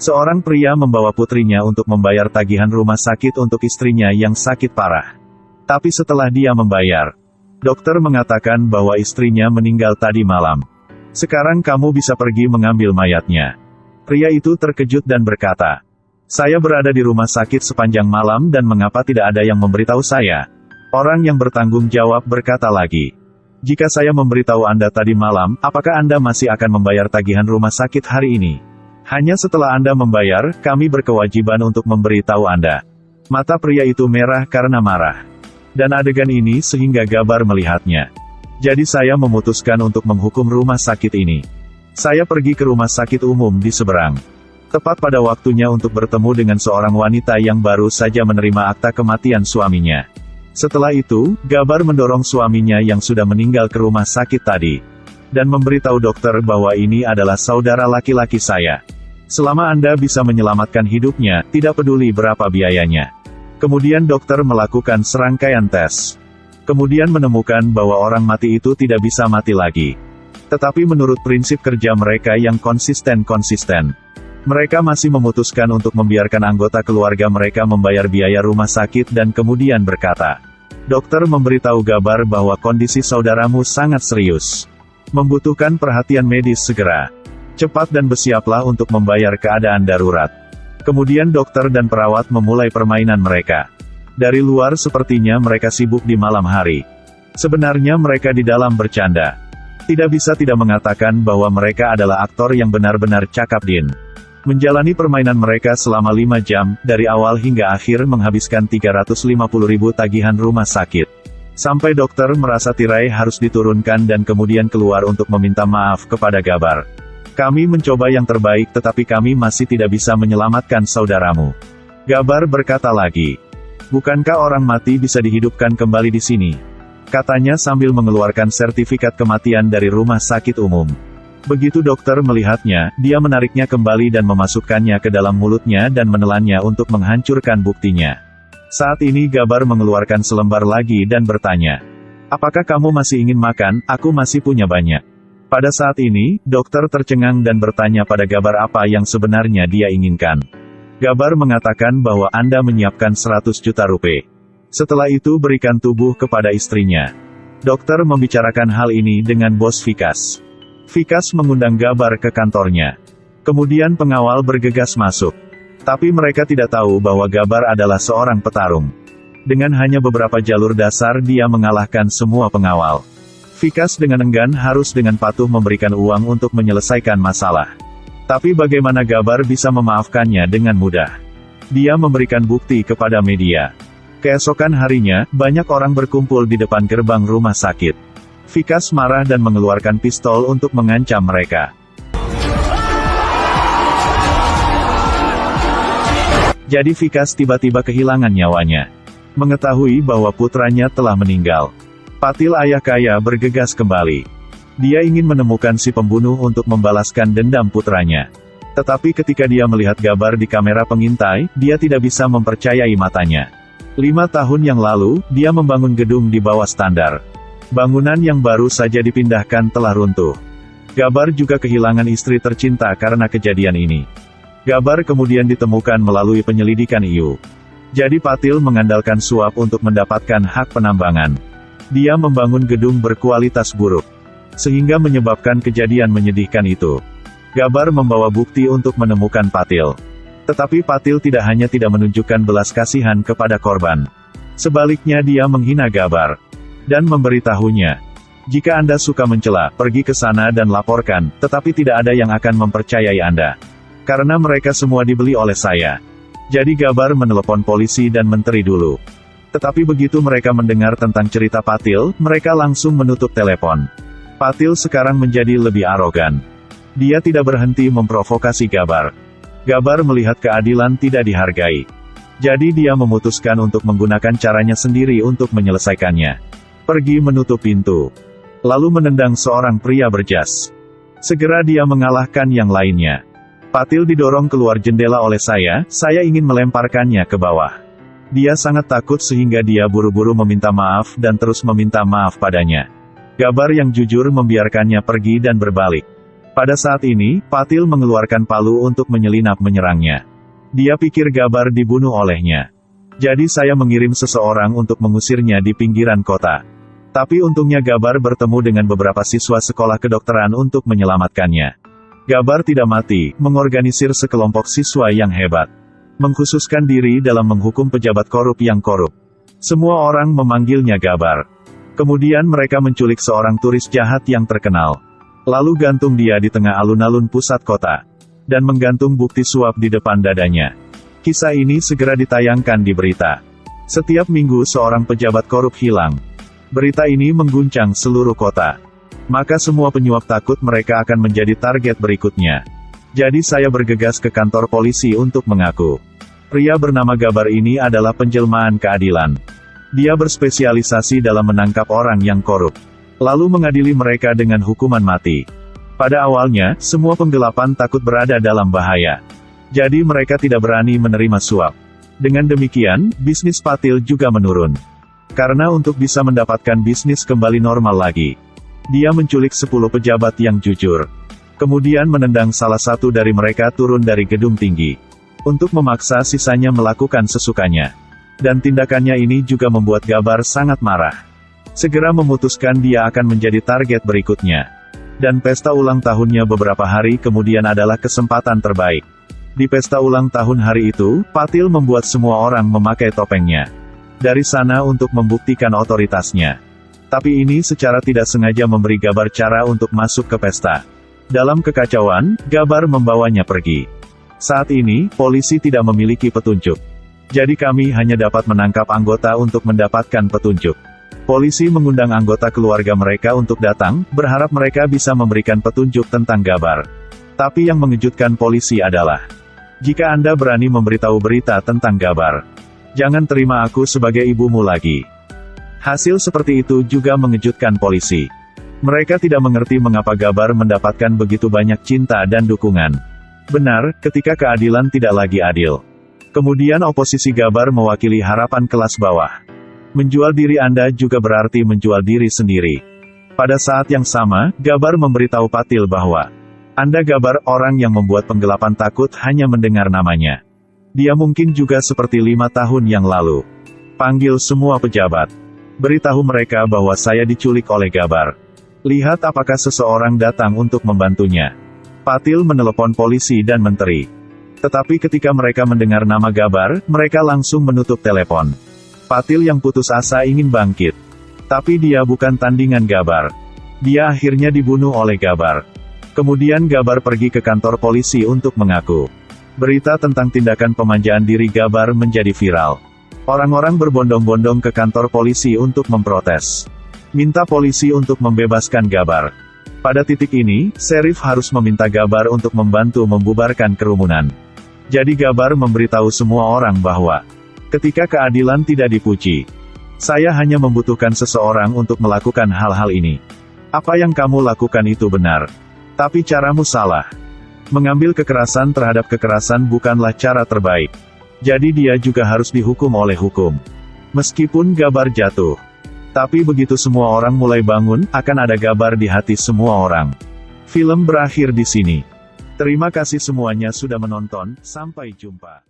Seorang pria membawa putrinya untuk membayar tagihan rumah sakit untuk istrinya yang sakit parah. Tapi setelah dia membayar, dokter mengatakan bahwa istrinya meninggal tadi malam. Sekarang kamu bisa pergi mengambil mayatnya. Pria itu terkejut dan berkata, "Saya berada di rumah sakit sepanjang malam dan mengapa tidak ada yang memberitahu saya?" Orang yang bertanggung jawab berkata lagi, "Jika saya memberitahu Anda tadi malam, apakah Anda masih akan membayar tagihan rumah sakit hari ini? Hanya setelah Anda membayar, kami berkewajiban untuk memberitahu Anda." Mata pria itu merah karena marah. Dan adegan ini sehingga Gabar melihatnya. Jadi saya memutuskan untuk menghukum rumah sakit ini. Saya pergi ke rumah sakit umum di seberang. Tepat pada waktunya untuk bertemu dengan seorang wanita yang baru saja menerima akta kematian suaminya. Setelah itu, Gabar mendorong suaminya yang sudah meninggal ke rumah sakit tadi. Dan memberitahu dokter bahwa ini adalah saudara laki-laki saya. Selama Anda bisa menyelamatkan hidupnya, tidak peduli berapa biayanya. Kemudian dokter melakukan serangkaian tes. Kemudian menemukan bahwa orang mati itu tidak bisa mati lagi. Tetapi menurut prinsip kerja mereka yang konsisten, mereka masih memutuskan untuk membiarkan anggota keluarga mereka membayar biaya rumah sakit dan kemudian berkata, "Dokter memberitahu Gabar bahwa kondisi saudaramu sangat serius. Membutuhkan perhatian medis segera. Cepat dan bersiaplah untuk membayar keadaan darurat." Kemudian dokter dan perawat memulai permainan mereka. Dari luar sepertinya mereka sibuk di malam hari. Sebenarnya mereka di dalam bercanda. Tidak bisa tidak mengatakan bahwa mereka adalah aktor yang benar-benar cakap din. Menjalani permainan mereka selama 5 jam, dari awal hingga akhir menghabiskan 350.000 tagihan rumah sakit. Sampai dokter merasa tirai harus diturunkan dan kemudian keluar untuk meminta maaf kepada Gabar. "Kami mencoba yang terbaik tetapi kami masih tidak bisa menyelamatkan saudaramu." Gabar berkata lagi, "Bukankah orang mati bisa dihidupkan kembali di sini?" Katanya sambil mengeluarkan sertifikat kematian dari rumah sakit umum. Begitu dokter melihatnya, dia menariknya kembali dan memasukkannya ke dalam mulutnya dan menelannya untuk menghancurkan buktinya. Saat ini Gabar mengeluarkan selembar lagi dan bertanya, "Apakah kamu masih ingin makan? Aku masih punya banyak." Pada saat ini, dokter tercengang dan bertanya pada Gabar apa yang sebenarnya dia inginkan. Gabar mengatakan bahwa Anda menyiapkan 100 juta rupiah. Setelah itu berikan tubuh kepada istrinya. Dokter membicarakan hal ini dengan bos Vikas. Vikas mengundang Gabar ke kantornya. Kemudian pengawal bergegas masuk. Tapi mereka tidak tahu bahwa Gabar adalah seorang petarung. Dengan hanya beberapa jalur dasar dia mengalahkan semua pengawal. Vikas dengan enggan harus dengan patuh memberikan uang untuk menyelesaikan masalah. Tapi bagaimana Gabar bisa memaafkannya dengan mudah? Dia memberikan bukti kepada media. Keesokan harinya, banyak orang berkumpul di depan gerbang rumah sakit. Vikas marah dan mengeluarkan pistol untuk mengancam mereka. Jadi Vikas tiba-tiba kehilangan nyawanya. Mengetahui bahwa putranya telah meninggal. Patil ayah kaya bergegas kembali. Dia ingin menemukan si pembunuh untuk membalaskan dendam putranya. Tetapi ketika dia melihat Gabar di kamera pengintai, dia tidak bisa mempercayai matanya. 5 tahun yang lalu, dia membangun gedung di bawah standar. Bangunan yang baru saja dipindahkan telah runtuh. Gabar juga kehilangan istri tercinta karena kejadian ini. Gabar kemudian ditemukan melalui penyelidikan IU. Jadi Patil mengandalkan suap untuk mendapatkan hak penambangan. Dia membangun gedung berkualitas buruk. Sehingga menyebabkan kejadian menyedihkan itu. Gabar membawa bukti untuk menemukan Patil. Tetapi Patil tidak hanya tidak menunjukkan belas kasihan kepada korban. Sebaliknya dia menghina Gabar. Dan memberitahunya, "Jika Anda suka mencela, pergi ke sana dan laporkan, tetapi tidak ada yang akan mempercayai Anda. Karena mereka semua dibeli oleh saya." Jadi Gabar menelepon polisi dan menteri dulu. Tetapi begitu mereka mendengar tentang cerita Patil, mereka langsung menutup telepon. Patil sekarang menjadi lebih arogan. Dia tidak berhenti memprovokasi Gabar. Gabar melihat keadilan tidak dihargai. Jadi dia memutuskan untuk menggunakan caranya sendiri untuk menyelesaikannya. Pergi menutup pintu. Lalu menendang seorang pria berjas. Segera dia mengalahkan yang lainnya. Patil didorong keluar jendela oleh saya ingin melemparkannya ke bawah. Dia sangat takut sehingga dia buru-buru meminta maaf dan terus meminta maaf padanya. Gabar yang jujur membiarkannya pergi dan berbalik. Pada saat ini, Patil mengeluarkan palu untuk menyelinap menyerangnya. Dia pikir Gabar dibunuh olehnya. Jadi saya mengirim seseorang untuk mengusirnya di pinggiran kota. Tapi untungnya Gabar bertemu dengan beberapa siswa sekolah kedokteran untuk menyelamatkannya. Gabar tidak mati, mengorganisir sekelompok siswa yang hebat. Mengkhususkan diri dalam menghukum pejabat korup yang korup. Semua orang memanggilnya Gabar. Kemudian mereka menculik seorang turis jahat yang terkenal. Lalu gantung dia di tengah alun-alun pusat kota. Dan menggantung bukti suap di depan dadanya. Kisah ini segera ditayangkan di berita. Setiap minggu seorang pejabat korup hilang. Berita ini mengguncang seluruh kota. Maka semua penyuap takut mereka akan menjadi target berikutnya. Jadi saya bergegas ke kantor polisi untuk mengaku. Pria bernama Gabar ini adalah penjelmaan keadilan. Dia berspesialisasi dalam menangkap orang yang korup. Lalu mengadili mereka dengan hukuman mati. Pada awalnya, semua penggelapan takut berada dalam bahaya. Jadi mereka tidak berani menerima suap. Dengan demikian, bisnis Patil juga menurun. Karena untuk bisa mendapatkan bisnis kembali normal lagi, dia menculik 10 pejabat yang jujur. Kemudian menendang salah satu dari mereka turun dari gedung tinggi. Untuk memaksa sisanya melakukan sesukanya. Dan tindakannya ini juga membuat Gabar sangat marah. Segera memutuskan dia akan menjadi target berikutnya. Dan pesta ulang tahunnya beberapa hari kemudian adalah kesempatan terbaik. Di pesta ulang tahun hari itu, Patil membuat semua orang memakai topengnya. Dari sana untuk membuktikan otoritasnya. Tapi ini secara tidak sengaja memberi Gabar cara untuk masuk ke pesta. Dalam kekacauan, Gabar membawanya pergi. Saat ini, polisi tidak memiliki petunjuk. Jadi kami hanya dapat menangkap anggota untuk mendapatkan petunjuk. Polisi mengundang anggota keluarga mereka untuk datang, berharap mereka bisa memberikan petunjuk tentang Gabar. Tapi yang mengejutkan polisi adalah, jika Anda berani memberitahu berita tentang Gabar, jangan terima aku sebagai ibumu lagi. Hasil seperti itu juga mengejutkan polisi. Mereka tidak mengerti mengapa Gabar mendapatkan begitu banyak cinta dan dukungan. Benar, ketika keadilan tidak lagi adil. Kemudian oposisi Gabar mewakili harapan kelas bawah. Menjual diri Anda juga berarti menjual diri sendiri. Pada saat yang sama, Gabar memberitahu Patil bahwa, Anda Gabar, orang yang membuat penggelapan takut hanya mendengar namanya. Dia mungkin juga seperti 5 tahun yang lalu. Panggil semua pejabat. Beritahu mereka bahwa saya diculik oleh Gabar. Lihat apakah seseorang datang untuk membantunya. Patil menelepon polisi dan menteri. Tetapi ketika mereka mendengar nama Gabar, mereka langsung menutup telepon. Patil yang putus asa ingin bangkit. Tapi dia bukan tandingan Gabar. Dia akhirnya dibunuh oleh Gabar. Kemudian Gabar pergi ke kantor polisi untuk mengaku. Berita tentang tindakan pemanjaan diri Gabar menjadi viral. Orang-orang berbondong-bondong ke kantor polisi untuk memprotes. Minta polisi untuk membebaskan Gabar. Pada titik ini, Sheriff harus meminta Gabar untuk membantu membubarkan kerumunan. Jadi Gabar memberitahu semua orang bahwa, ketika keadilan tidak dipuji, saya hanya membutuhkan seseorang untuk melakukan hal-hal ini. Apa yang kamu lakukan itu benar. Tapi caramu salah. Mengambil kekerasan terhadap kekerasan bukanlah cara terbaik. Jadi dia juga harus dihukum oleh hukum. Meskipun Gabar jatuh. Tapi begitu semua orang mulai bangun, akan ada Gabar di hati semua orang. Film berakhir di sini. Terima kasih semuanya sudah menonton, sampai jumpa.